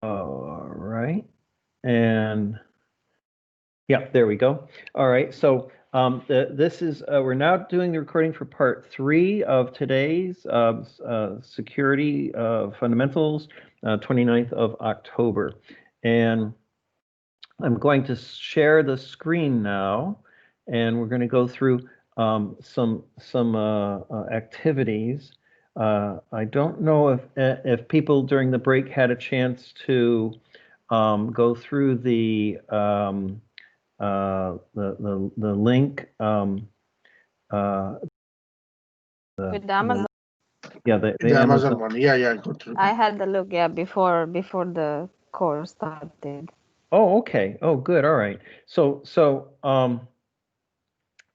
All right. And yeah, there we go. All right. So this is, we're now doing the recording for part 3 of today's security fundamentals, 29th of October. And I'm going to share the screen now, and we're going to go through some activities. I don't know if people during the break had a chance to go through the link. Uh, With the Amazon, yeah, In the the Amazon Amazon. one. Yeah, go through. I had the look, yeah, before the course started. Oh, okay. Oh, good. All right. So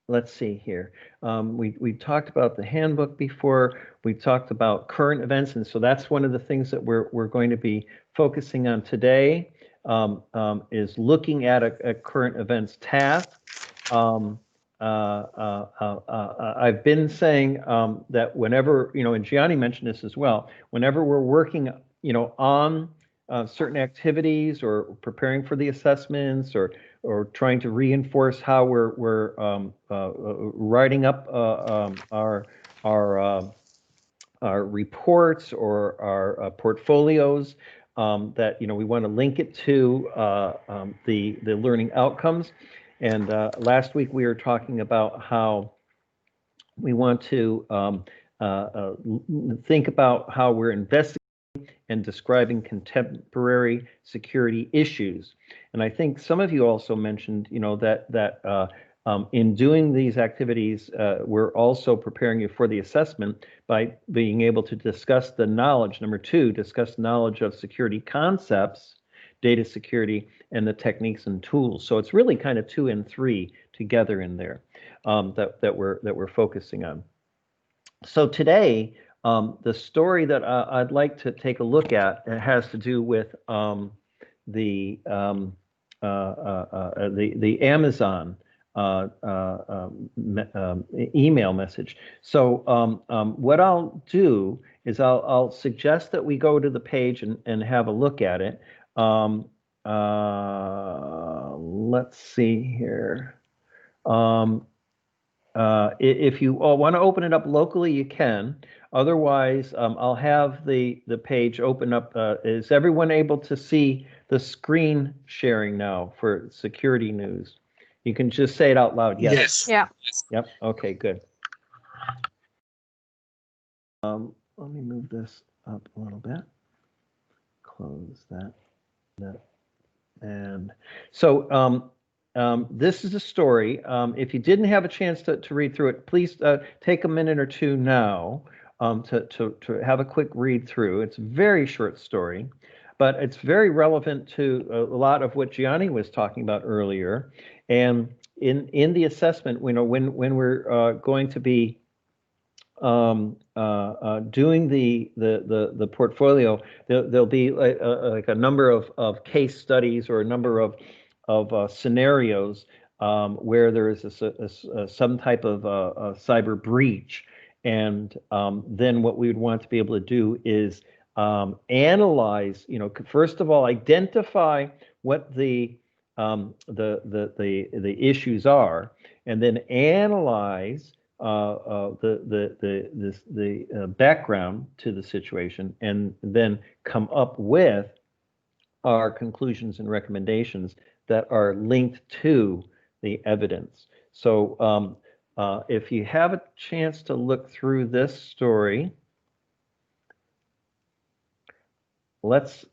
let's see here. We talked about the handbook before. We talked about current events, and so that's one of the things that we're going to be focusing on today. Is looking at a current events task. Um, I've been saying that whenever, and Gianni mentioned this as well, whenever we're working, on certain activities or preparing for the assessments or trying to reinforce how we're writing up our our reports or our portfolios, that we want to link it to the learning outcomes. And last week we were talking about how we want to think about how we're investigating and describing contemporary security issues. And I think some of you also mentioned, that in doing these activities, we're also preparing you for the assessment by being able to discuss the knowledge. Number 2, discuss knowledge of security concepts, data security, and the techniques and tools. So it's really kind of 2 and 3 together in there, that we're focusing on. So today, the story that I'd like to take a look at has to do with the the Amazon email message. So what I'll do is I'll suggest that we go to the page and have a look at it. Let's see here. If you want to open it up locally, you can. Otherwise, I'll have the page open up. Is everyone able to see the screen sharing now for security news? You can just say it out loud. Yes. Yes. Yeah. Yep. Okay, good. Let me move this up a little bit. Close that. And so this is a story. If you didn't have a chance to read through it, please take a minute or two now to have a quick read through. It's a very short story, but it's very relevant to a lot of what Gianni was talking about earlier. And in the assessment, when we're going to be doing the portfolio, there'll be like a number of case studies or a number of scenarios where there is some type of cyber breach. And then what we would want to be able to do is analyze, first of all, identify what the issues are, and then analyze the background to the situation, and then come up with our conclusions and recommendations that are linked to the evidence. So if you have a chance to look through this story, let's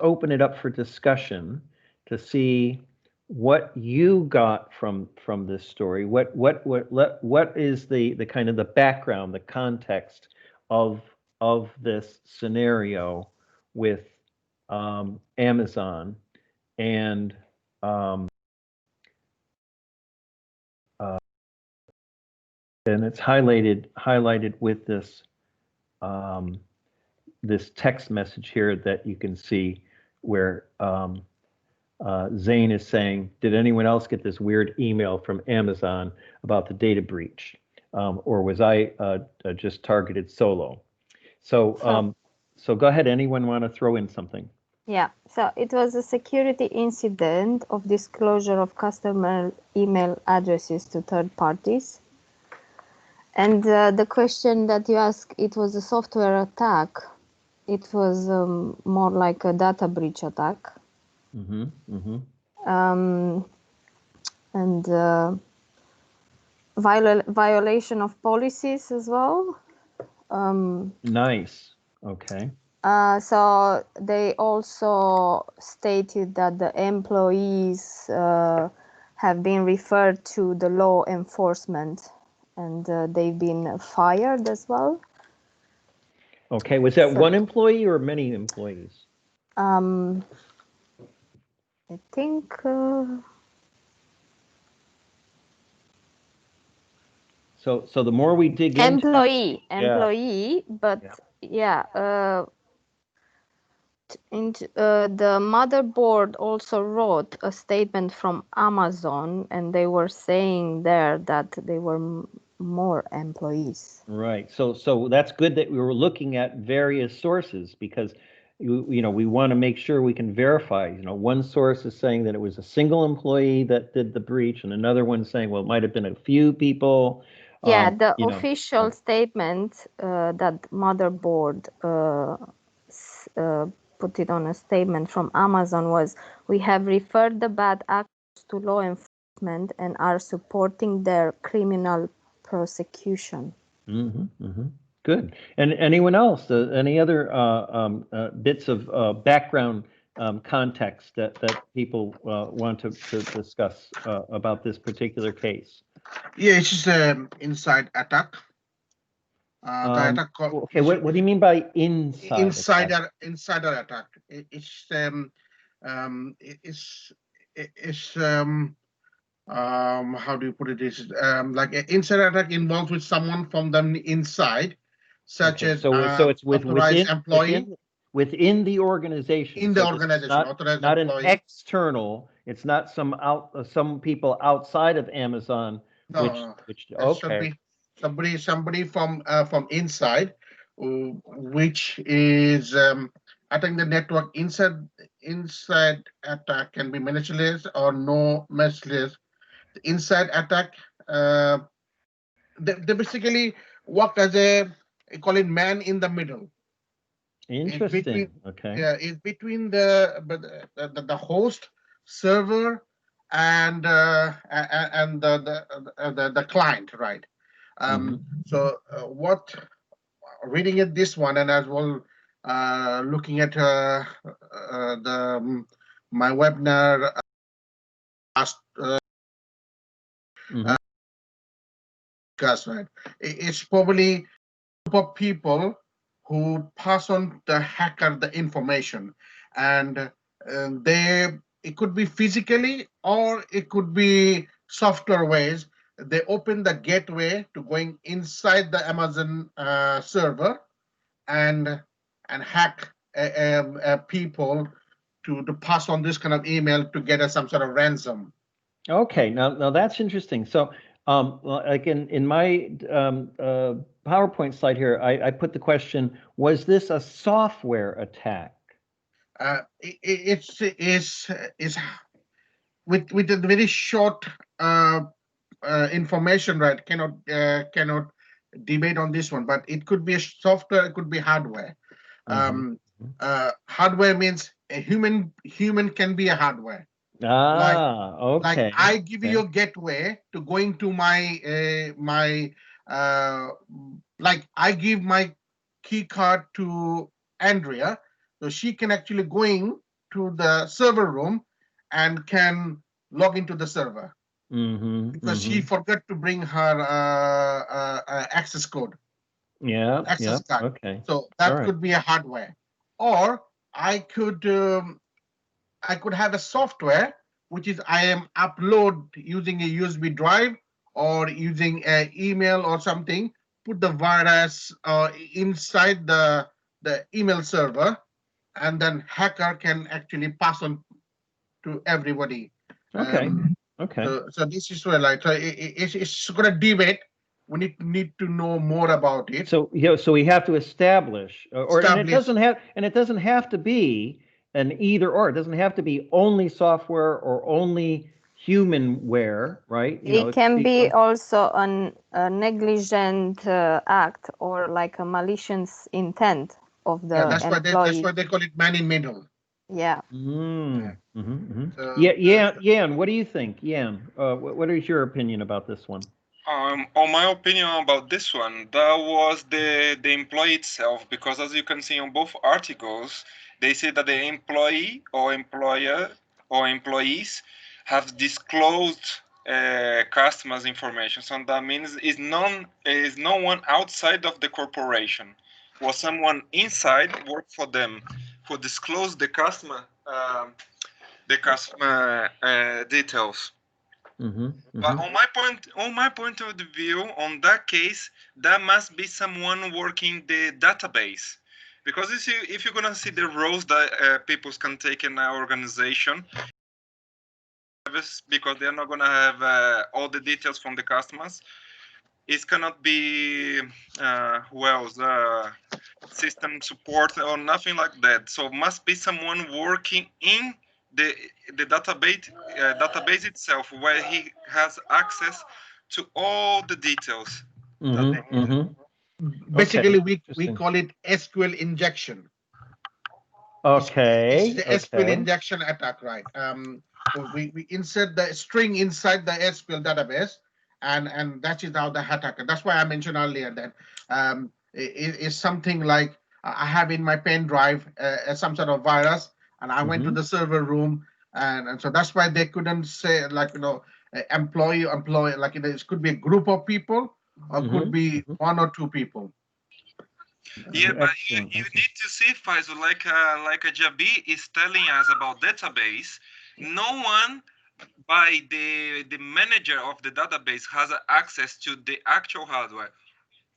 open it up for discussion to see what you got from this story. What is the kind of the background, the context of this scenario with Amazon, and it's highlighted with this this text message here that you can see, where Zane is saying, did anyone else get this weird email from Amazon about the data breach? Or was I just targeted solo? So, so go ahead. Anyone want to throw in something? Yeah, so it was a security incident of disclosure of customer email addresses to third parties. And the question that you asked, it was a software attack. It was more like a data breach attack. Mm-hmm. Mm-hmm. And violation of policies as well. Nice. Okay. So they also stated that the employees have been referred to the law enforcement, and they've been fired as well. Okay. Was that So one employee or many employees? I think So the more we dig into, yeah, employee, but yeah. yeah, the motherboard also wrote a statement from Amazon, and they were saying there that they were more employees. Right. So that's good that we were looking at various sources because we want to make sure we can verify. One source is saying that it was a single employee that did the breach, and another one saying, well, it might have been a few people. Yeah, the So official statement that motherboard put it on a statement from Amazon was, "We have referred the bad actors to law enforcement and are supporting their criminal prosecution." Good. And anyone else? Any other bits of background context that people want to discuss about this particular case? Yeah, it's just inside attack. The attack Okay, is what do you mean by inside attack? insider attack. It's how do you put it? Is like an insider attack involved with someone from the inside, such Okay, as so it's authorized employee within the organization. in the So this is organization, authorized not an employee. external. It's not some people outside of Amazon, which No, it should okay. be somebody from inside, which is I think the network inside attack can be merciless or no merciless. The inside attack, uh, they basically work as a I call it man in the middle. It's between Interesting. Okay. it's between the host server and the client, right? Hmm. So what reading at this one and as well looking at the my webinar last Hmm. discuss, right? It's probably a group of people who pass on the hacker the information, and they it could be physically or it could be software ways. They open the gateway to going inside the Amazon server and hack people to pass on this kind of email to get us some sort of ransom. Okay. Now that's interesting. So, like in my PowerPoint slide here, I put the question: was this a software attack? It's with a very short information, right? Cannot debate on this one, but it could be a software, it could be hardware. Hmm. Hardware means a human can be a hardware. Like Okay. I give Okay. you a gateway to going to my uh, like I give my key card to Andrea, so she can actually going to the server room and can log into the server Hmm. because she Hmm. forgot to bring her access code, Yeah. Yeah. access card. Okay. So All that right. could be a hardware, or I could I could have a software which is I am upload using a USB drive or using an email or something. Put the virus inside the email server, and then hacker can actually pass on to everybody. Okay. Um, Okay. so this is where like it's going to debate. We need to know more about it. So we have to establish, and it Establish. doesn't have to be an either or. It doesn't have to be only software or only humanware, right? You know, It can be because, also a negligent act or like a malicious intent of Yeah, the that's employee. why they call it man in middle. Yeah. So, Yeah, Yan, what do you think? Yan, what is your opinion about this one? On my opinion about this one, that was the employee itself, because as you can see on both articles, they say that the employee or employer or employees have disclosed customers' information. So that means is no one outside of the corporation, or someone inside work for them who disclosed the customer details. But on my point of view, on that case, that must be someone working the database, because if you're gonna see the roles that people can take in an organization, because they're not gonna have all the details from the customers, it cannot be system support or nothing like that. So must be someone working in the database itself, where he has access to all the details. basically, we interesting. call it SQL injection. Okay. It's the SQL injection attack, right? We insert the string inside the SQL database, and that is how the attack. That's why I mentioned earlier that it's something like I have in my pen drive some sort of virus, and I went to the server room, and so that's why they couldn't say, like, employee, like, it could be a group of people or could be one or two people. Yeah, but you need to see, Faisal, like Jabi is telling us about database. No one by the manager of the database has access to the actual hardware.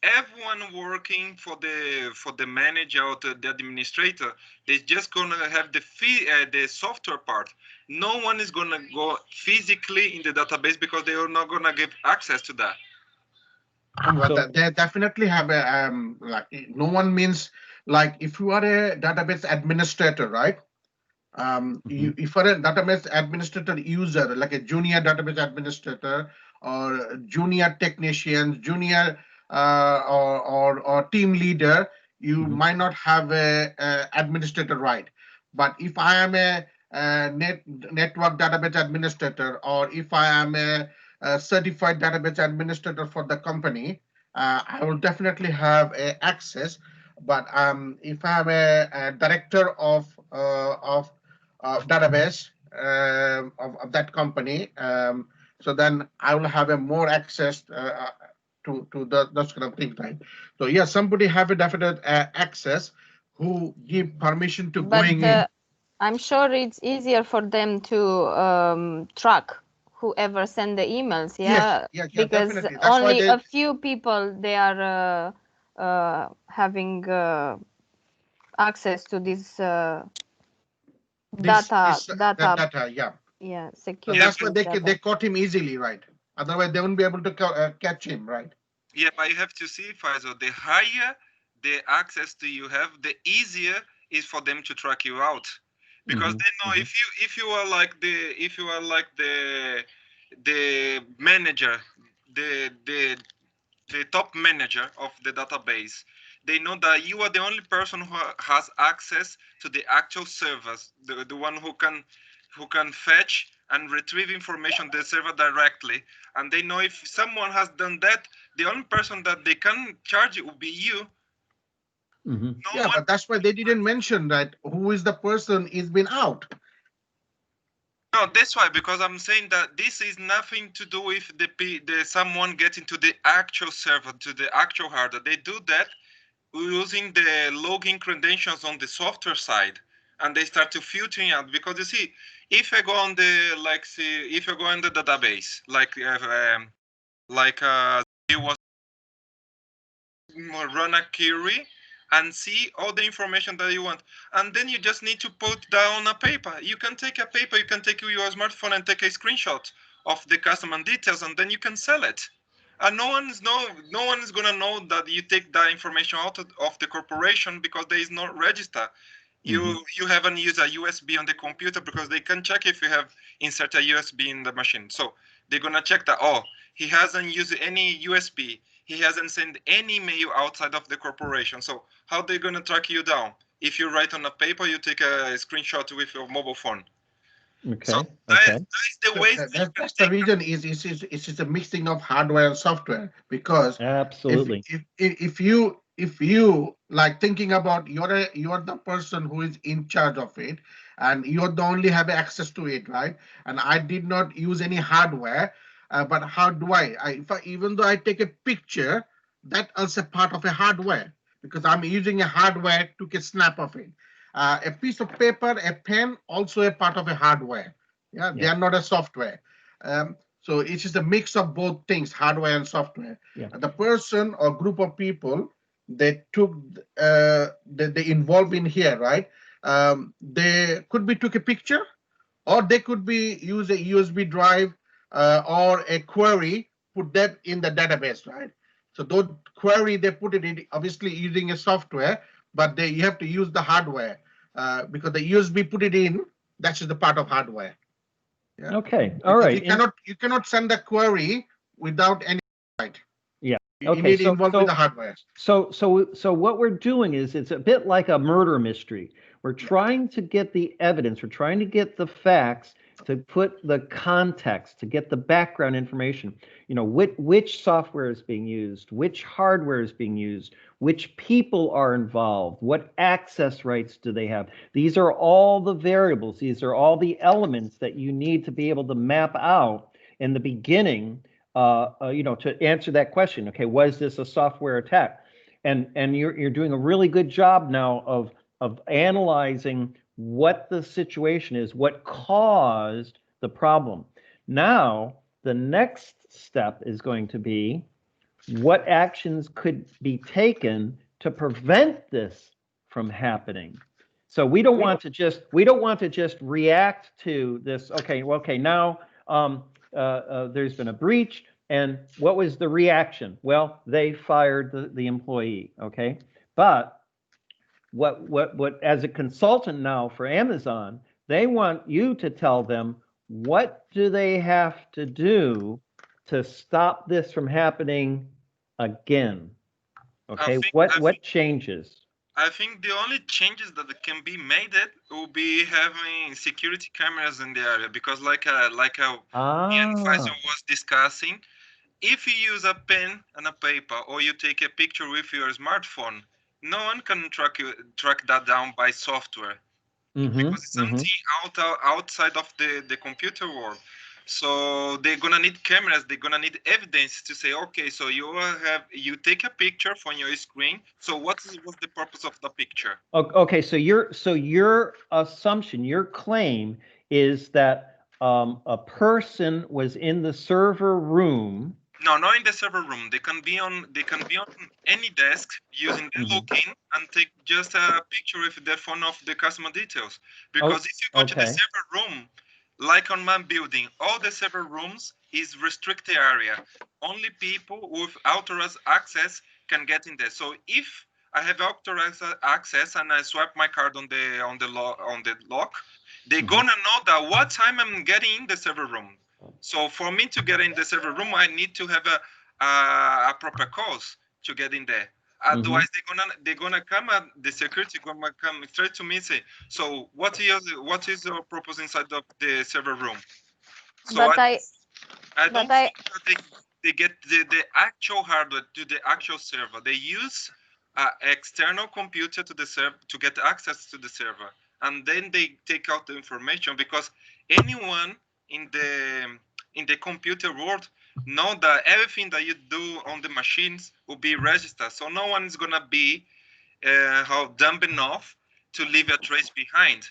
Everyone working for the manager or the administrator, they're just gonna have the software part. No one is gonna go physically in the database, because they are not gonna give access to that. But they definitely have a like, no one means, like, if you are a database administrator, right? If you're a database administrator user, like a junior database administrator or junior technician, junior or team leader, you might not have a administrator right. But if I am a network database administrator, or if I am a certified database administrator for the company, I will definitely have access. But if I am a director of database of that company, so then I will have a more access to those kind of things, right? So yeah, somebody have a definite access who give permission to going in. I'm sure it's easier for them to track whoever send the emails, yeah, because definitely. That's why only they, a few people they are having access to this data, yeah. yeah, So security. that's why data. they caught him easily, right? Otherwise, they wouldn't be able to catch him, right? Yeah, but you have to see, Faisal, the higher the access to you have, the easier is for them to track you out, because they know if you are like the manager, the top manager of the database, they know that you are the only person who has access to the actual servers, the one who can fetch and retrieve information the server directly. And they know if someone has done that, the only person that they can charge it will be you. But that's why they didn't mention that who is the person is been out. No, that's why, because I'm saying that this is nothing to do with the someone getting to the actual server, to the actual hardware. They do that using the login credentials on the software side, and they start to filtering out. Because you see, if I go on the if you go in the database, it was run a query and see all the information that you want, and then you just need to put down a paper. You can take a paper, you can take your smartphone and take a screenshot of the customer details, and then you can sell it. And no one is gonna know that you take that information out of the corporation, because there is no register. you haven't used a USB on the computer because they can check if you have insert a USB in the machine. So they're gonna check that, oh, he hasn't used any USB, he hasn't sent any mail outside of the corporation. So how they gonna track you down? If you write on a paper, you take a screenshot with your mobile phone. Okay. So Okay. that's the way. That's the reason is a mixing of hardware and software, because Absolutely. if you like thinking about you're the person who is in charge of it, and you're the only have access to it, right? And I did not use any hardware, but how do even though I take a picture, that also part of a hardware, because I'm using a hardware to get snap of it. A piece of paper, a pen, also a part of a hardware. Yeah, they Yeah. are not a software. So it's just a mix of both things, hardware and software. Yeah. The person or group of people they took they involved in here, right? They could be took a picture, or they could be use a USB drive or a query, put that in the database, right? So those query they put it in, obviously using a software, but you have to use the hardware because the USB put it in. That's just the part of hardware. Yeah. Okay. All Because right. you cannot send a query without any, right? Yeah. You Okay. need involved with the hardware. So what we're doing is it's a bit like a murder mystery. We're trying to get the evidence, we're trying to get the facts, to put the context, to get the background information. You know, which software is being used, which hardware is being used, which people are involved, what access rights do they have. These are all the variables, these are all the elements that you need to be able to map out in the beginning, you know, to answer that question. Okay, was this a software attack? And you're doing a really good job now of analyzing what the situation is, what caused the problem. Now, the next step is going to be what actions could be taken to prevent this from happening. So we don't want to just react to this. Okay, well, okay, now there's been a breach, and what was the reaction? Well, they fired the employee. Okay, but what as a consultant now for Amazon, they want you to tell them what do they have to do to stop this from happening again. Okay, what changes? I think the only changes that can be made it will be having security cameras in the area, because like Faisal was discussing, if you use a pen and a paper, or you take a picture with your smartphone, no one can track that down by software, because it's something outside of the computer world. So they're gonna need cameras, they're gonna need evidence to say, okay, so you take a picture from your screen, so what's the purpose of the picture? Okay, so your assumption, your claim is that a person was in the server room. No, not in the server room. They can be on any desk using the login and take just a picture with the phone of the customer details. Because if you go to the server room, like on my building, all the server rooms is restricted area. Only people with authorized access can get in there. So if I have authorized access and I swipe my card on the lock, they're gonna know that what time I'm getting in the server room. So for me to get in the server room, I need to have a proper cause to get in there. Otherwise, they're gonna come and the security gonna come straight to me and say, so what is your purpose inside of the server room? So But I don't think that they get the actual hardware to the actual server. They use an external computer to the server to get access to the server, and then they take out the information, because anyone in the computer world know that everything that you do on the machines will be registered. So no one is gonna be how dumb enough to leave a trace behind.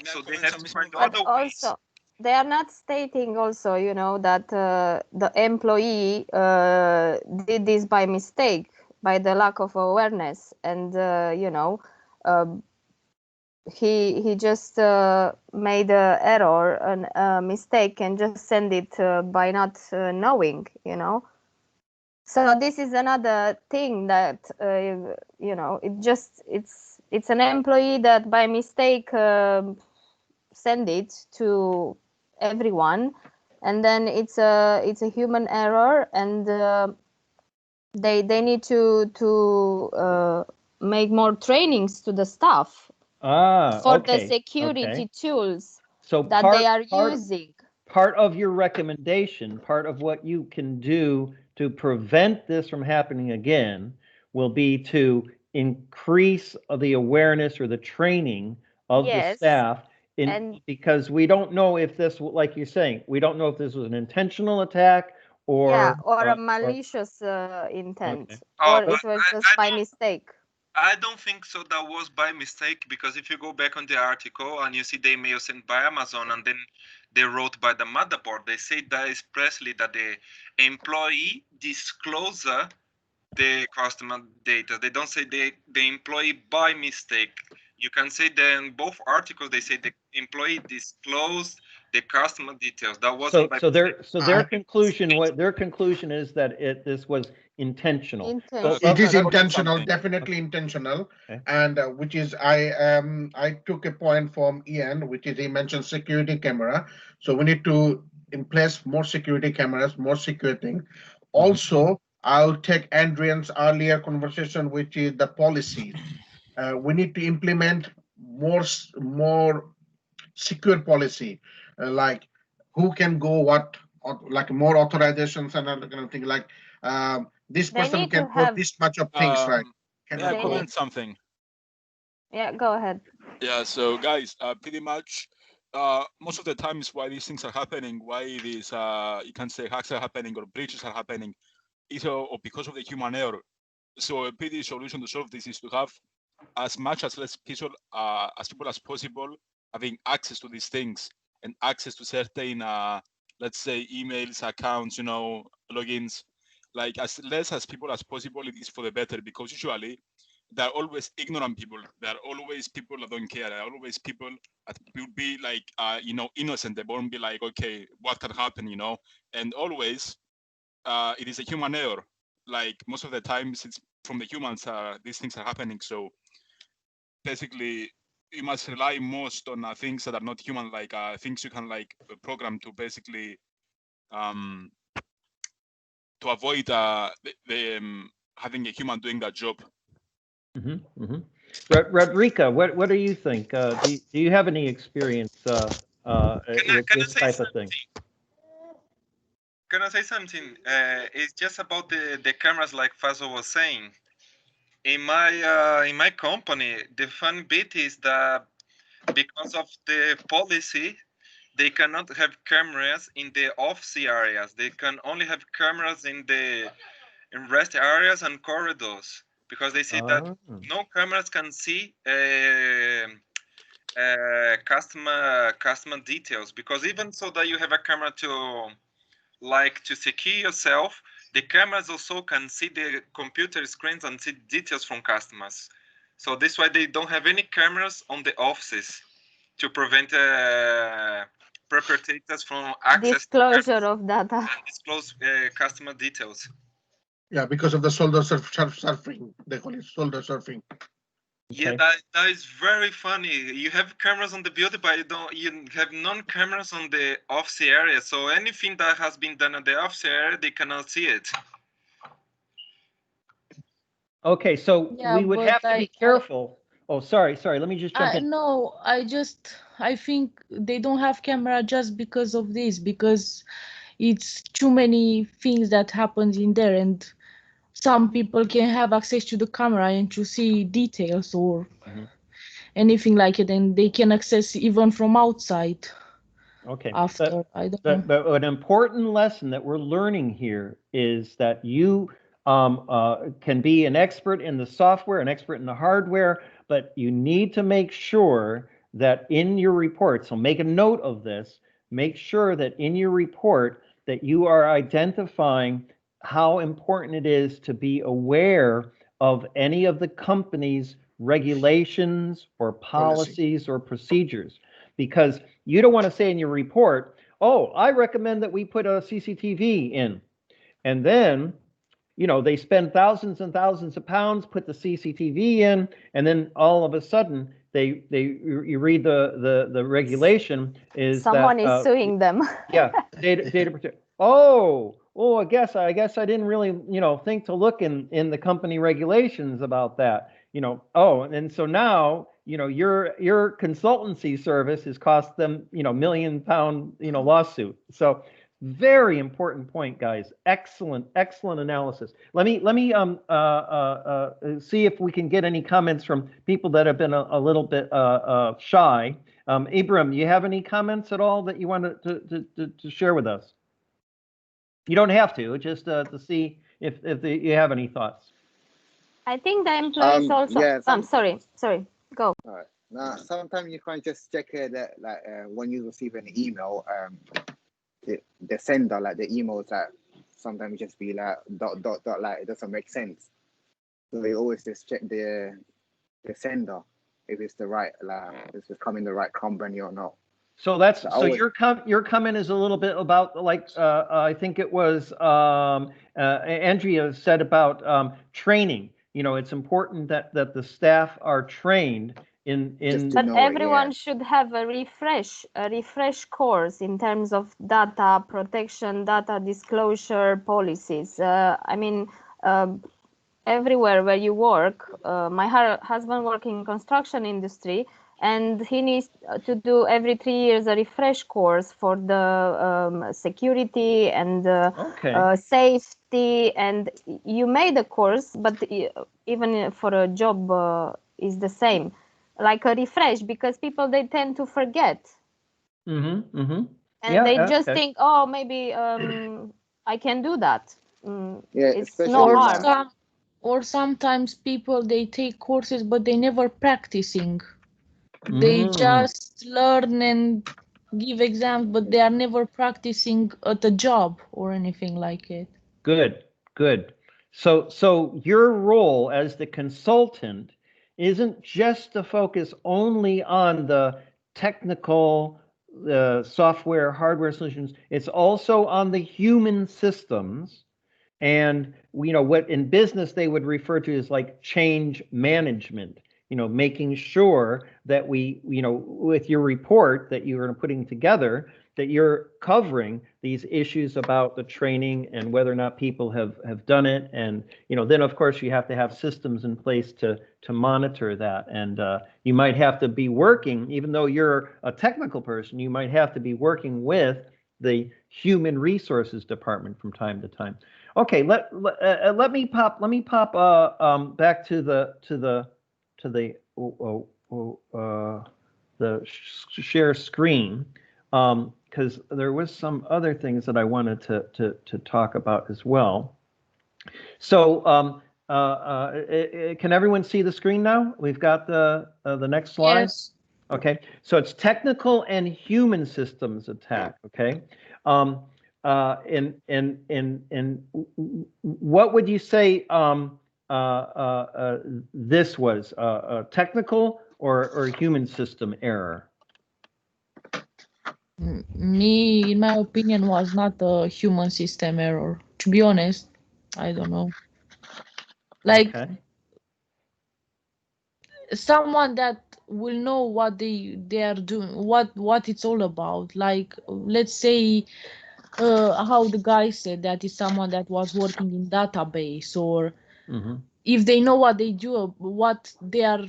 So they have to find other ways. They are not stating also, you know, that the employee did this by mistake, by the lack of awareness, and you know, he just made an error, a mistake, and just send it by not knowing, you know. So this is another thing that you know, it's it's an employee that by mistake send it to everyone, and then it's a human error, and they need to make more trainings to the staff for the Okay. security Okay. tools So that they are using. part of your recommendation, part of what you can do to prevent this from happening again will be to increase the awareness or the training of the Yes, staff and because we don't know if this, like you're saying, we don't know if this was an intentional attack yeah, or or a or malicious intent, okay. Oh, or but it was just by mistake. I don't think so. That was by mistake, because if you go back on the article and you see the email sent by Amazon and then they wrote by the motherboard, they say that expressly that the employee disclosure the customer data. They don't say the employee by mistake. You can say that in both articles they say the employee disclosed the customer details. That wasn't by mistake. Their conclusion is that this was intentional. Intentional. It is Let- intentional, definitely intentional, Okay. and which is I took a point from Ian, which is he mentioned security camera. So we need to in place more security cameras, more secure thing. Also, I'll take Adrian's earlier conversation, which is the policies. We need to implement more secure policy, like who can go what, like more authorizations and other kind of thing. Like this They person need to can go have. this much of things, right? May I They comment need. something? Yeah, go ahead. Yeah, so guys, pretty much most of the times why these things are happening, why these you can say hacks are happening or breaches are happening, is or because of the human error. So a pretty solution to solve this is to have as much as less people as possible having access to these things and access to certain let's say emails, accounts, you know, logins. Like as less as people as possible, it is for the better, because usually there are always ignorant people. There are always people that don't care. There are always people that will be like, you know, innocent. They won't be like, okay, what can happen, you know? And always, it is a human error. Like most of the times, it's from the humans. These things are happening. So basically, you must rely most on things that are not human, like things you can like program to basically to avoid having a human doing that job. Rodrika, what do you think? Do you have any experience with Can I this say type of something? thing? Can I say something? It's just about the cameras, like Faisal was saying. In my company, the fun bit is that because of the policy, they cannot have cameras in the office areas. They can only have cameras in rest areas and corridors, because they say that no cameras can see customer details. Because even so that you have a camera to secure yourself, the cameras also can see the computer screens and see details from customers. So this why they don't have any cameras on the offices to prevent perpetrators from access Disclosure of data. and disclose customer details. Yeah, because of the shoulder surfing, they call it shoulder surfing. Yeah, that is very funny. You have cameras on the building, but you have non-cameras on the office area. So anything that has been done in the office area, they cannot see it. Okay, so Yeah, we would but have to be careful. Oh, sorry. Let me just jump in. no, I think they don't have camera just because of this, because it's too many things that happens in there, and some people can have access to the camera and to see details or anything like it, and they can access even from outside. Okay. After, I don't know. But an important lesson that we're learning here is that you can be an expert in the software, an expert in the hardware, but you need to make sure that in your report, so make a note of this, make sure that in your report that you are identifying how important it is to be aware of any of the company's regulations or policies or procedures, because you don't want to say in your report, oh, I recommend that we put a CCTV in. And then, you know, they spend thousands and thousands of pounds, put the CCTV in, and then all of a sudden you read the regulation is Someone that is suing them. yeah, data protection. Oh, I guess I didn't really, you know, think to look in the company regulations about that, you know. Oh, and so now, you know, your consultancy service has cost them, you know, £1 million, you know, lawsuit. So very important point, guys. Excellent analysis. Let me see if we can get any comments from people that have been a little bit shy. Ibram, you have any comments at all that you want to share with us? You don't have to, just to see if you have any thoughts. I think the employees also. Yeah, sorry, go. All right. Now, sometimes you can't just check that, like, when you receive an email, the sender, like the emails, like sometimes just be like dot, like it doesn't make sense. So you always just check the sender if it's the right, like, if it's coming the right company or not. So that's so your comment is a little bit about, like, I think it was Andrea said about training. You know, it's important that the staff are trained in but everyone should have a refresh course in terms of data protection, data disclosure policies. I mean, everywhere where you work, my husband working in construction industry, and he needs to do every 3 years a refresh course for the security and safety. And you made a course, but even for a job is the same, like a refresh, because people, they tend to forget. And they just think, oh, maybe I can do that. It's no harm. Or sometimes people, they take courses but they never practicing. They just learn and give exams, but they are never practicing at a job or anything like it. Good. So your role as the consultant isn't just to focus only on the technical software, hardware solutions. It's also on the human systems. And, you know, what in business they would refer to as like change management, you know, making sure that we, you know, with your report that you're putting together, that you're covering these issues about the training and whether or not people have done it. And, you know, then of course you have to have systems in place to monitor that. And you might have to be working, even though you're a technical person, you might have to be working with the human resources department from time to time. Okay, let me pop back to the share screen, because there was some other things that I wanted to talk about as well. So can everyone see the screen now? We've got the next slide. Yes. Okay, so it's technical and human systems attack. Okay. And what would you say this was, a technical or human system error? Me, in my opinion, was not a human system error. To be honest, I don't know. Like, someone that will know what they are doing, what it's all about. Like, let's say, how the guy said that is someone that was working in database, or if they know what they do, what they are,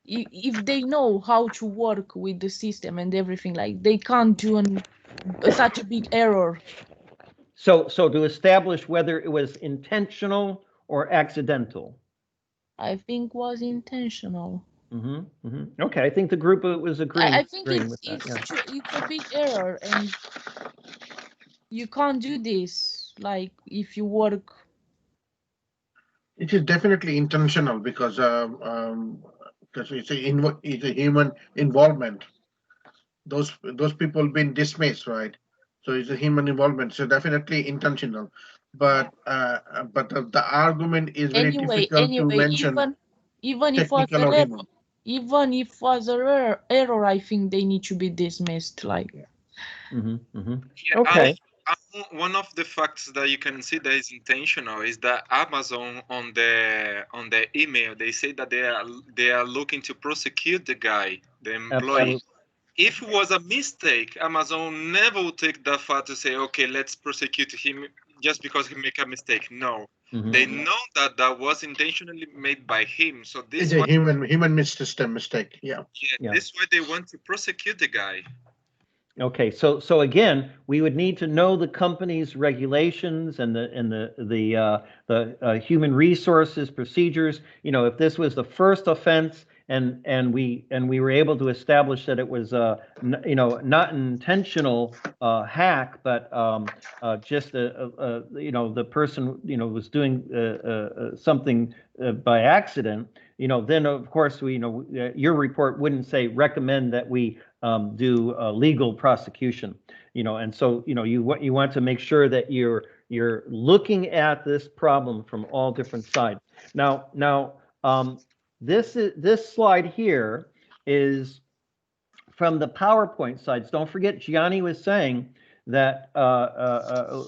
if they know how to work with the system and everything, like, they can't do such a big error. So to establish whether it was intentional or accidental? I think was intentional. Okay, I think the group was agreeing. I think it's a big error, and you can't do this, like, if you work. It is definitely intentional because it's a human involvement. Those people been dismissed, right? So it's a human involvement. So definitely intentional. But the argument is very difficult to mention. Even if was an error, I think they need to be dismissed. Like. Okay. One of the facts that you can see that is intentional is that Amazon on the email they say that they are looking to prosecute the guy, the employee. Absolutely. If it was a mistake, Amazon never would take that far to say, okay, let's prosecute him just because he make a mistake. No, they know that that was intentionally made by him. So this It's a human mistake. Yeah. Yeah. this why they want to prosecute the guy. Okay, so again, we would need to know the company's regulations and the human resources procedures. You know, if this was the first offense and we were able to establish that it was not an intentional hack, but just the person was doing something by accident. Then of course your report wouldn't say recommend that we do legal prosecution, and so you want to make sure that you're looking at this problem from all different sides. Now this slide here is from the PowerPoint slides. Don't forget, Gianni was saying that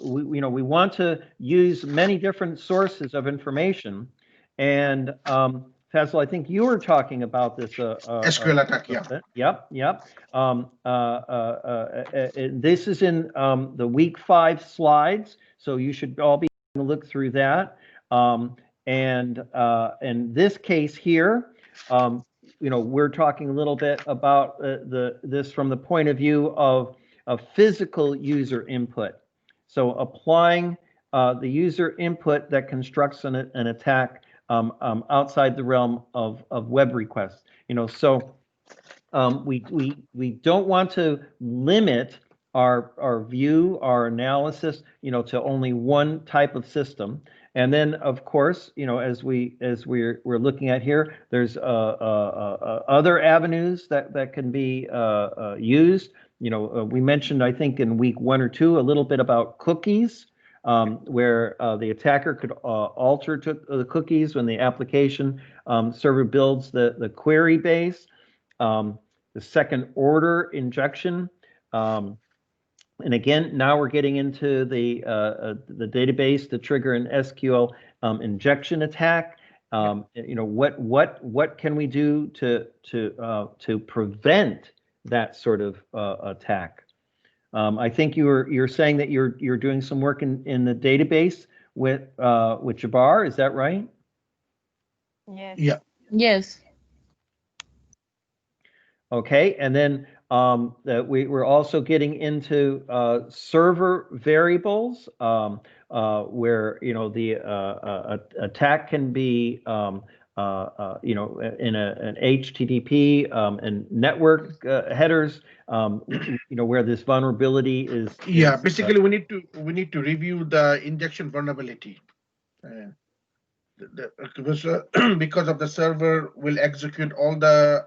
we want to use many different sources of information, and Fazil, I think you were talking about this. SQL attack, yeah. Yep. This is in the week 5 slides, so you should all be taking a look through that. And in this case here, we're talking a little bit about this from the point of view of physical user input. So applying the user input that constructs an attack outside the realm of web requests. So we don't want to limit our view, our analysis, to only one type of system. And then, of course, as we're looking at here, there's other avenues that can be used. We mentioned, I think, in week 1 or 2, a little bit about cookies, where the attacker could alter the cookies when the application server builds the query base. The second order injection. And again, now we're getting into the database to trigger an SQL injection attack. What can we do to prevent that sort of attack? I think you're saying that you're doing some work in the database with Jabbar. Is that right? Yes. Yeah. Yes. Okay, and then we're also getting into server variables, where the attack can be in an HTTP and network headers, where this vulnerability is. Yeah, basically we need to review the injection vulnerability. Because of the server will execute all the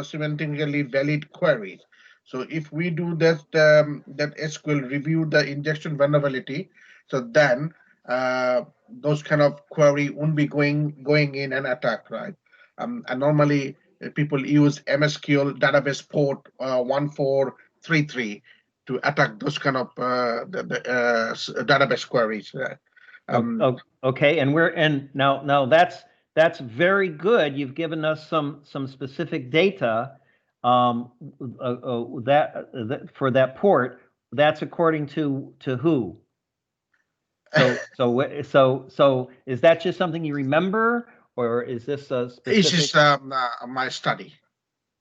semantically valid queries. So if we do that SQL review the injection vulnerability, so then those kind of query won't be going in and attack, right? And normally people use MSQL database port 1433 to attack those kind of database queries. Okay, and now that's very good. You've given us some specific data that for that port. That's according to who? So is that just something you remember, or is this a specific? It's just my study.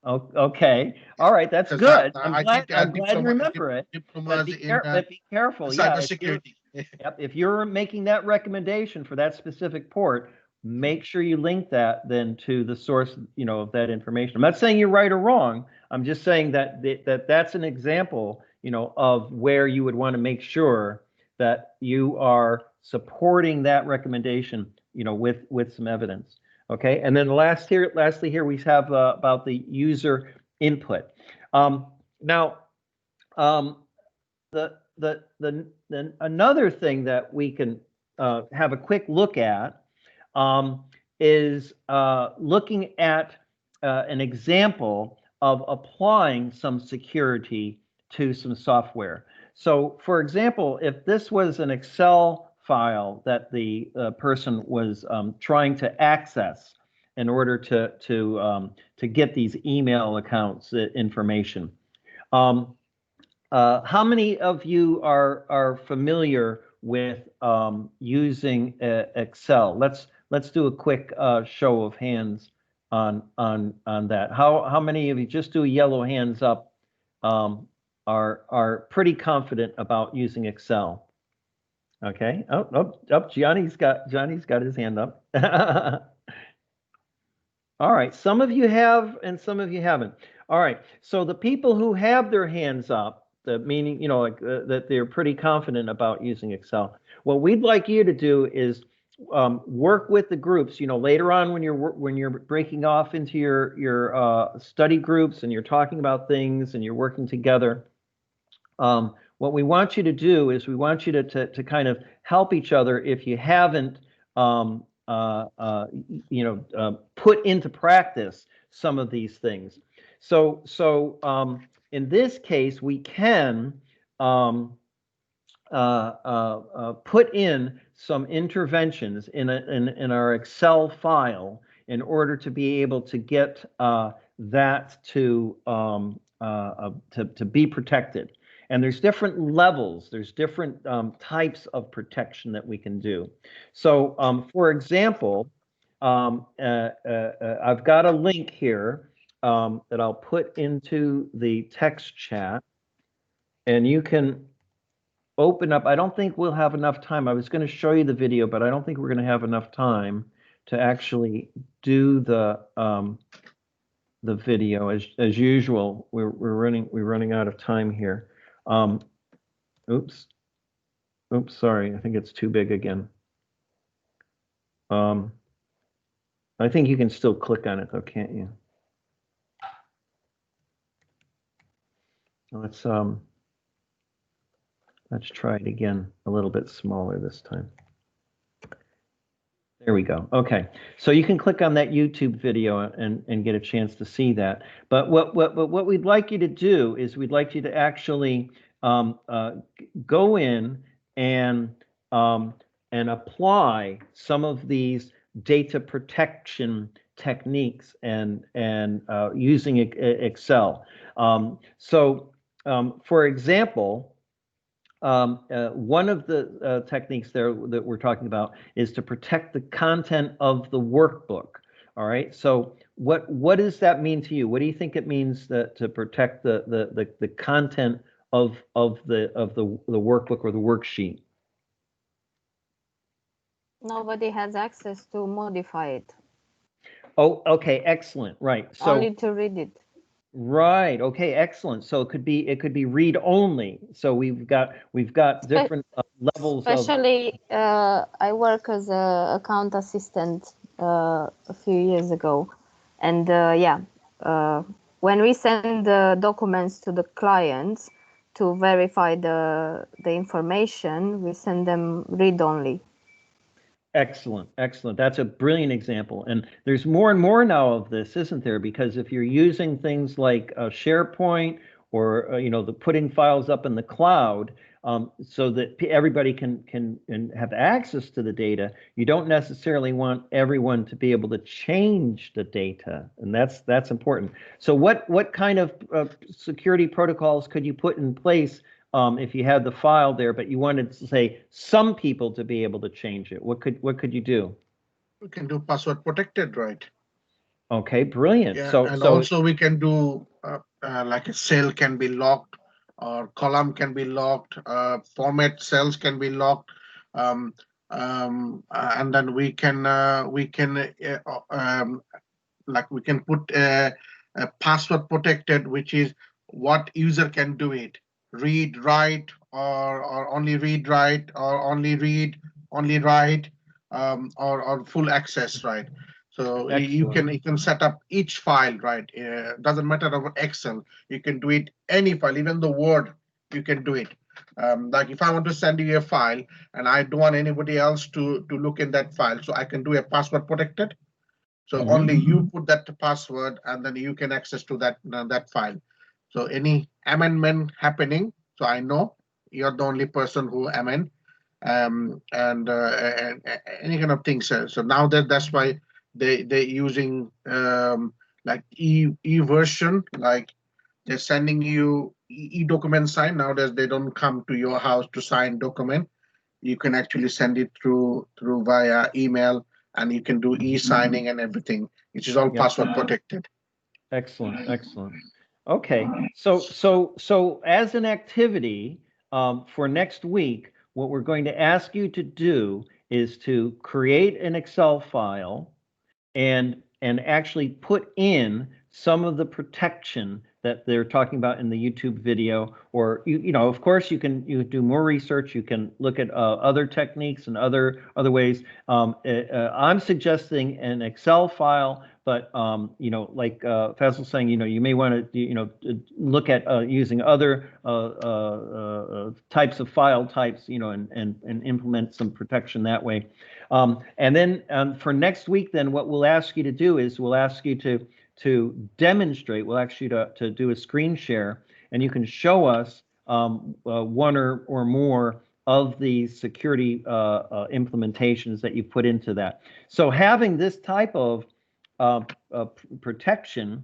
Okay, all right, that's good. I'm glad you remember it. But be careful. Cybersecurity. Yep, if you're making that recommendation for that specific port, make sure you link that then to the source, of that information. I'm not saying you're right or wrong. I'm just saying that that's an example, of where you would want to make sure that you are supporting that recommendation, with some evidence. Okay, and then lastly here we have about the user input. Now, another thing that we can have a quick look at is looking at an example of applying some security to some software. So for example, if this was an Excel file that the person was trying to access in order to get these email accounts information, how many of you are familiar with using Excel? Let's do a quick show of hands on that. How many of you, just do a yellow hands up, are pretty confident about using Excel? Okay. Oh, Johnny's got his hand up. All right. Some of you have, and some of you haven't. All right. So the people who have their hands up, the meaning, like that they're pretty confident about using Excel. What we'd like you to do is work with the groups. Later on when you're breaking off into your study groups and you're talking about things and you're working together. What we want you to do is we want you to kind of help each other if you haven't put into practice some of these things. So in this case, we can put in some interventions in our Excel file in order to be able to get that to be protected. And there's different levels, there's different types of protection that we can do. So for example, I've got a link here that I'll put into the text chat, and you can open up. I don't think we'll have enough time. I was going to show you the video, but I don't think we're going to have enough time to actually do the video. As usual, we're running out of time here. Oops, sorry, I think it's too big again. I think you can still click on it though, can't you? Let's try it again, a little bit smaller this time. There we go. Okay, so you can click on that YouTube video and get a chance to see that. But what we'd like you to do is we'd like you to actually go in and apply some of these data protection techniques and using Excel. For example, one of the techniques there that we're talking about is to protect the content of the workbook. All right. So what does that mean to you? What do you think it means to protect the content of the workbook or the worksheet? Nobody has access to modify it. Oh, okay, excellent. Right. So only to read it. Right. Okay. Excellent. So it could be read only. So we've got different levels. Especially, I work as an account assistant a few years ago, and when we send the documents to the clients to verify the information, we send them read only. Excellent, excellent. That's a brilliant example. And there's more and more now of this, isn't there? Because if you're using things like SharePoint or the putting files up in the cloud, so that everybody can have access to the data, you don't necessarily want everyone to be able to change the data, and that's important. So what kind of security protocols could you put in place if you had the file there, but you wanted to say some people to be able to change it? What could you do? We can do password protected, right? Okay, brilliant. Yeah, so also we can do like a cell can be locked, or column can be locked, format cells can be locked, and then we can put a password protected, which is what user can do it: read, write, or only read, write, or only read, only write, or full access, right? So you can set up each file, right? Doesn't matter about Excel. You can do it any file, even the Word. You can do it. Like if I want to send you a file and I don't want anybody else to look in that file, so I can do a password protected. So only you put that password, and then you can access to that file. So any amendment happening, so I know you're the only person who and any kind of things. So now that's why they're using like e version, like they're sending you e-document sign. Nowadays they don't come to your house to sign document. You can actually send it through via email, and you can do e-signing and everything, which is all Yep. password protected. Excellent, excellent. Okay, so as an activity for next week, what we're going to ask you to do is to create an Excel file and actually put in some of the protection that they're talking about in the YouTube video. Or you know, of course, you do more research. You can look at other techniques and other ways. I'm suggesting an Excel file, but you know, like Fazl's saying, you know, you may want to, you know, look at using other types of file types, you know, and implement some protection that way. And then for next week, then what we'll ask you to do is we'll ask you to demonstrate. We'll ask you to do a screen share, and you can show us one or more of the security implementations that you put into that. So having this type of protection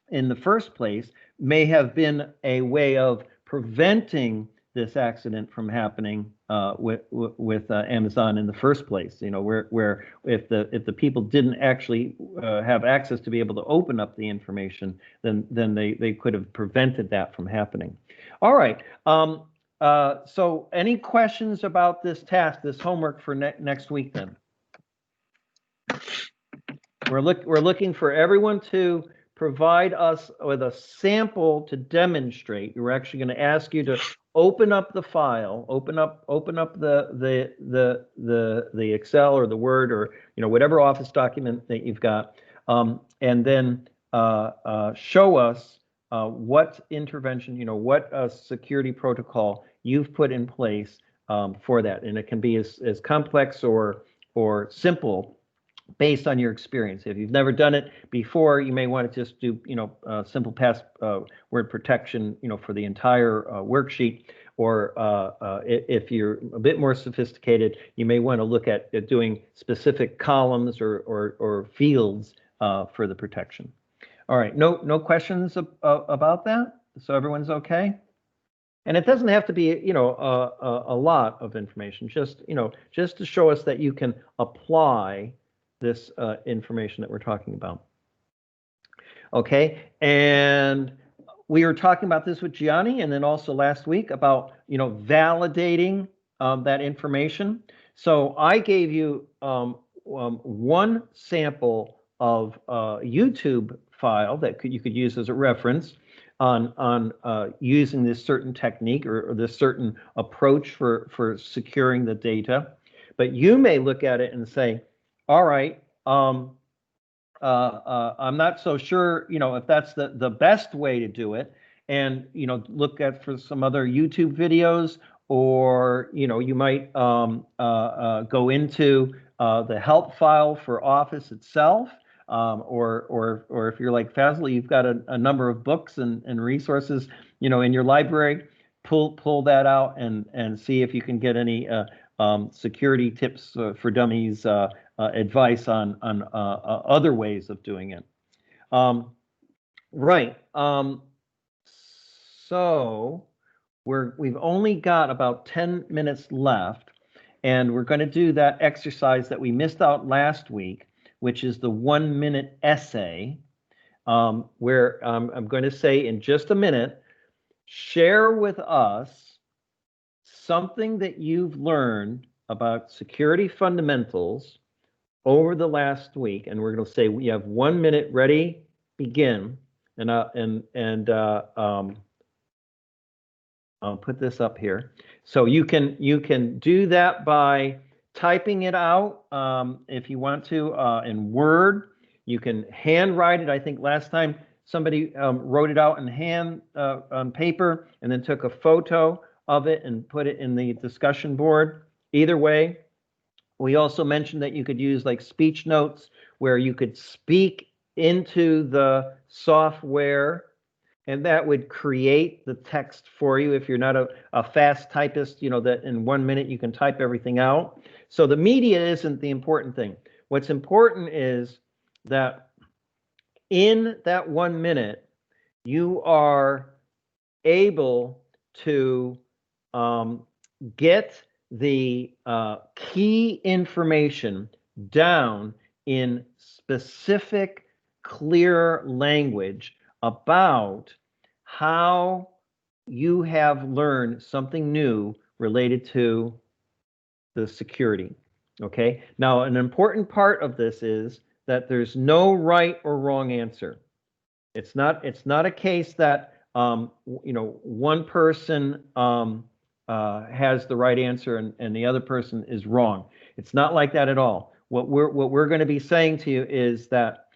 in the first place may have been a way of preventing this accident from happening with Amazon in the first place. You know, where if the people didn't actually have access to be able to open up the information, then they could have prevented that from happening. All right. So any questions about this task, this homework for next week then? We're looking for everyone to provide us with a sample to demonstrate. We're actually going to ask you to open up the file, open up the Excel or the Word or, you know, whatever Office document that you've got, and then show us what intervention, you know, what security protocol you've put in place for that. And it can be as complex or simple based on your experience. If you've never done it before, you may want to just do, you know, simple password protection, you know, for the entire worksheet. Or if you're a bit more sophisticated, you may want to look at doing specific columns or fields for the protection. All right, no questions about that? So everyone's okay? And it doesn't have to be, you know, a lot of information, just, you know, just to show us that you can apply this information that we're talking about. Okay, and we were talking about this with Gianni, and then also last week about, you know, validating that information. So I gave you one sample of YouTube file that you could use as a reference on using this certain technique or this certain approach for securing the data. But you may look at it and say, all right, I'm not so sure, you know, if that's the best way to do it. And, you know, look at for some other YouTube videos, or, you know, you might go into the help file for Office itself, or if you're like Fazli, you've got a number of books and resources, you know, in your library. Pull that out and see if you can get any security tips for dummies advice on other ways of doing it. Right. So we've only got about 10 minutes left, and we're going to do that exercise that we missed out last week, which is the 1-minute essay, where I'm going to say in just a minute, share with us something that you've learned about security fundamentals over the last week, and we're going to say we have 1 minute. Ready, begin. And I'll put this up here, so you can do that by typing it out if you want to in Word. You can handwrite it. I think last time somebody wrote it out in hand on paper and then took a photo of it and put it in the discussion board. Either way. We also mentioned that you could use like speech notes where you could speak into the software and that would create the text for you if you're not a fast typist, you know, that in 1 minute you can type everything out. So the media isn't the important thing. What's important is that in that 1 minute, you are able to get the key information down in specific, clear language about how you have learned something new related to the security. Okay. Now, an important part of this is that there's no right or wrong answer. It's not a case that you know, one person has the right answer and the other person is wrong. It's not like that at all. What we're going to be saying to you is that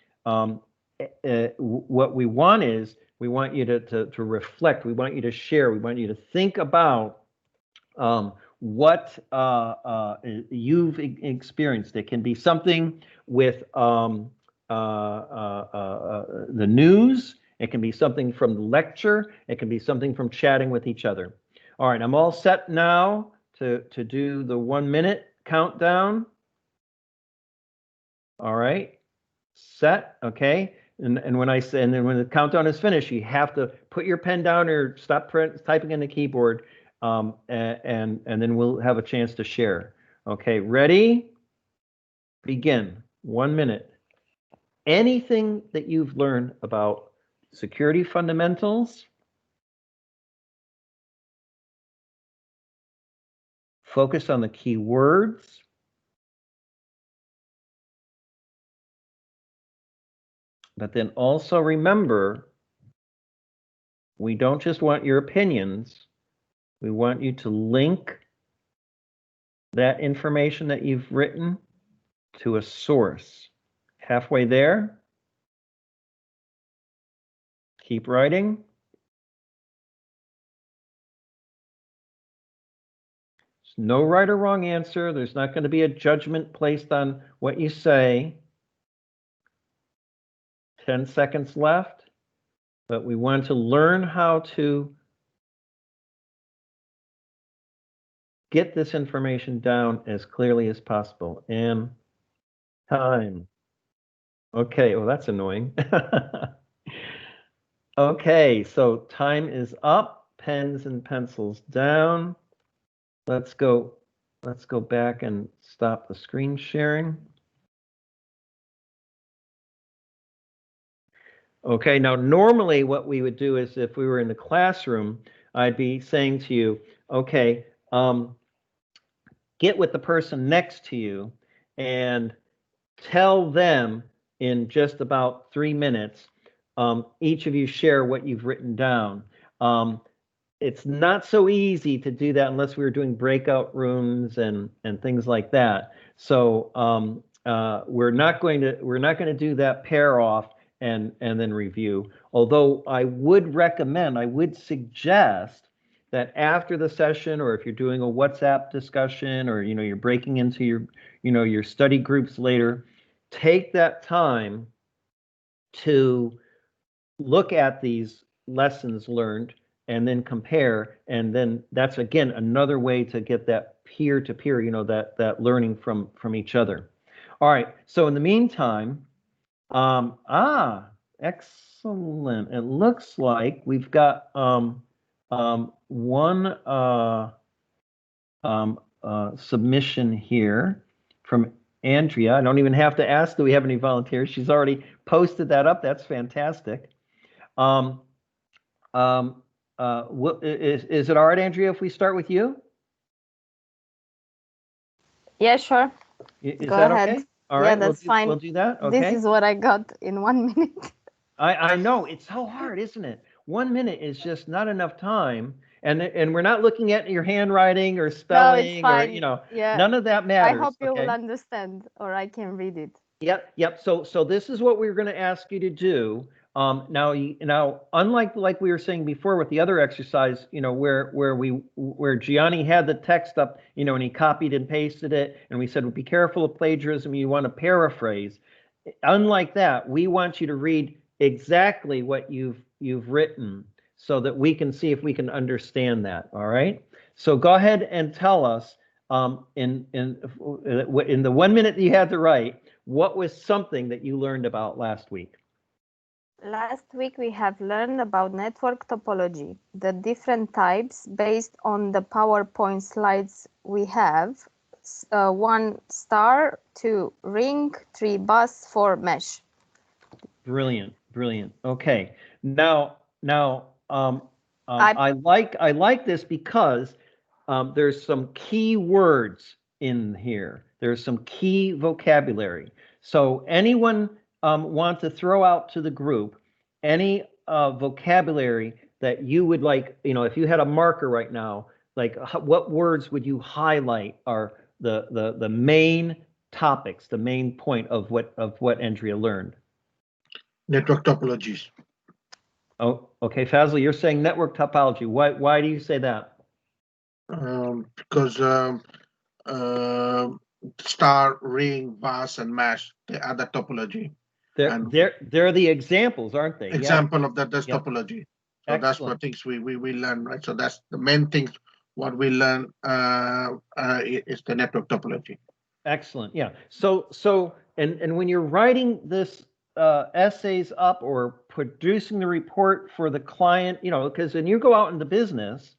what we want is we want you to reflect. We want you to share. We want you to think about what you've experienced. It can be something with the news. It can be something from the lecture. It can be something from chatting with each other. All right, I'm all set now to do the 1 minute countdown. All right, set, okay. And when I say, and then when the countdown is finished, you have to put your pen down or stop typing in the keyboard, and then we'll have a chance to share. Okay, ready? Begin. 1 minute. Anything that you've learned about security fundamentals, focus on the key words, but then also remember, we don't just want your opinions, we want you to link that information that you've written to a source. Halfway there. Keep writing. There's no right or wrong answer. There's not going to be a judgment placed on what you say. 10 seconds left, but we want to learn how to get this information down as clearly as possible. And time. Okay, well, that's annoying. Okay, so time is up, pens and pencils down. Let's go back and stop the screen sharing. Okay, now normally what we would do is if we were in the classroom, I'd be saying to you, okay, get with the person next to you and tell them in just about 3 minutes, each of you share what you've written down. It's not so easy to do that unless we were doing breakout rooms and things like that. So we're not going to do that pair off and then review. Although I would suggest that after the session, or if you're doing a WhatsApp discussion, or you're breaking into your study groups later, take that time to look at these lessons learned and then compare, and then that's again another way to get that peer-to-peer, that learning from each other. All right, so in the meantime, excellent. It looks like we've got one submission here from Andrea. I don't even have to ask, do we have any volunteers? She's already posted that up. That's fantastic. Is it all right, Andrea, if we start with you? Yeah, sure. Is Go that ahead. okay? All Yeah, right, that's fine. We'll do that. Okay. This is what I got in 1 minute. I know it's so hard, isn't it? 1 minute is just not enough time, and we're not looking at your handwriting or spelling or Yeah. none of that matters. I hope you okay? will understand, or I can read it. Yep. So this is what we're going to ask you to do. Now, unlike we were saying before with the other exercise, where Gianni had the text up, and he copied and pasted it, and we said, well, be careful of plagiarism. You want to paraphrase. Unlike that, we want you to read exactly what you've written so that we can see if we can understand that. All right. So go ahead and tell us in the 1 minute that you had to write, what was something that you learned about last week? Last week we have learned about network topology, the different types based on the PowerPoint slides we have. 1 star, 2 ring, 3 bus, 4 mesh. Brilliant, brilliant. Okay, now I like this because there's some key words in here. There's some key vocabulary. So anyone want to throw out to the group any vocabulary that you would like, if you had a marker right now, like what words would you highlight are the main topics, the main point of what Andrea learned? Network topologies. Oh, okay, Fazil, you're saying network topology. Why do you say that? Because star, ring, bus, and mesh, they are the topology. They're the examples, aren't they? Example of that's Yep. topology. So Excellent. that's what things we learn, right? So that's the main things what we learn is the network topology. Excellent. Yeah. So and when you're writing this essays up or producing the report for the client, because when you go out into business,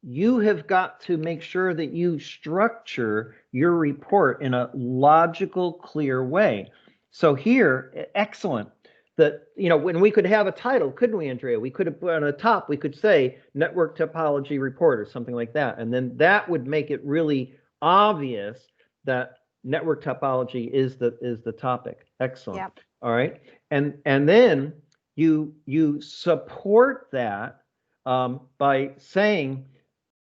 you have got to make sure that you structure your report in a logical, clear way. So here, excellent. That, when we could have a title, couldn't we, Andrea? We could have put on the top, we could say network topology report or something like that. And then that would make it really obvious that network topology is the topic. Excellent. Yep. All right. And then you support that by saying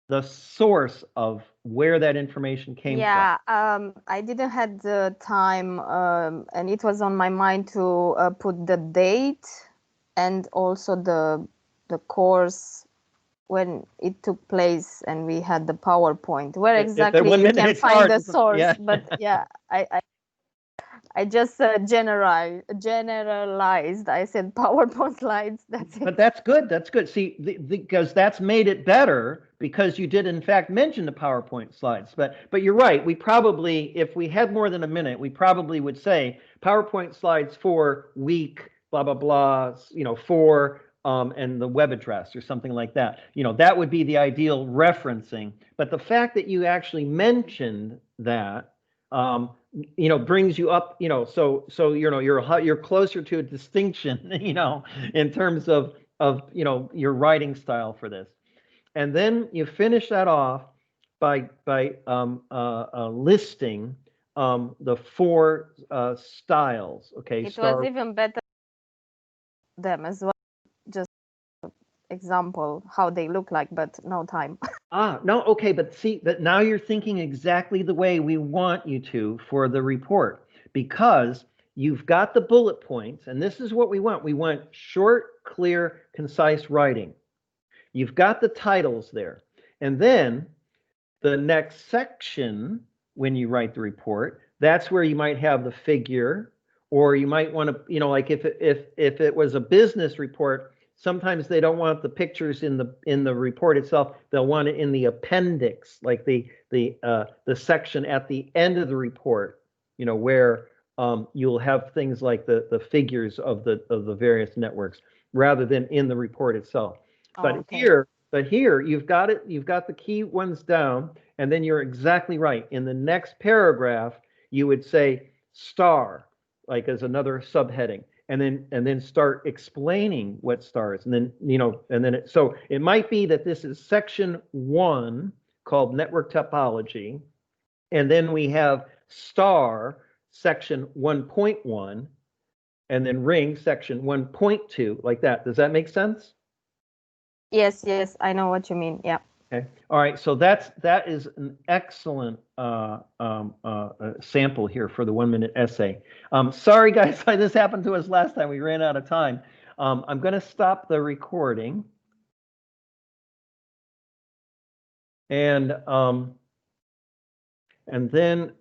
the source of where that information came from. Yeah, I didn't have the time, and it was on my mind to put the date and also the course when it took place, and we had the PowerPoint where exactly you can find the source. Yeah. But yeah, I just generalized. I said PowerPoint slides. That's it. But that's good. That's good. See, because that's made it better because you did in fact mention the PowerPoint slides. But you're right. We probably, if we had more than a minute, we probably would say PowerPoint slides for week blah blah blah. For and the web address or something like that. That would be the ideal referencing. But the fact that you actually mentioned that. Brings you up, so you're closer to a distinction, in terms of your writing style for this. And then you finish that off by listing the 4 styles. Okay, it was even better them as well. Just example how they look like, but no time. No, okay, but see that now you're thinking exactly the way we want you to for the report, because you've got the bullet points, and this is what we want. We want short, clear, concise writing. You've got the titles there. And then the next section, when you write the report, that's where you might have the figure, or you might want to, like if it was a business report, sometimes they don't want the pictures in the report itself. They'll want it in the appendix, like the section at the end of the report, where you'll have things like the figures of the various networks rather than in the report itself. But okay. here you've got it. You've got the key ones down, and then you're exactly right. In the next paragraph, you would say star, like as another subheading. And then start explaining what star is, and then so it might be that this is section 1 called network topology, and then we have star section 1.1, and then ring section 1.2, like that. Does that make sense? Yes, I know what you mean. Yeah. Okay. All right. So that is an excellent sample here for the 1 minute essay. Sorry, guys, this happened to us last time. We ran out of time. I'm going to stop the recording. And then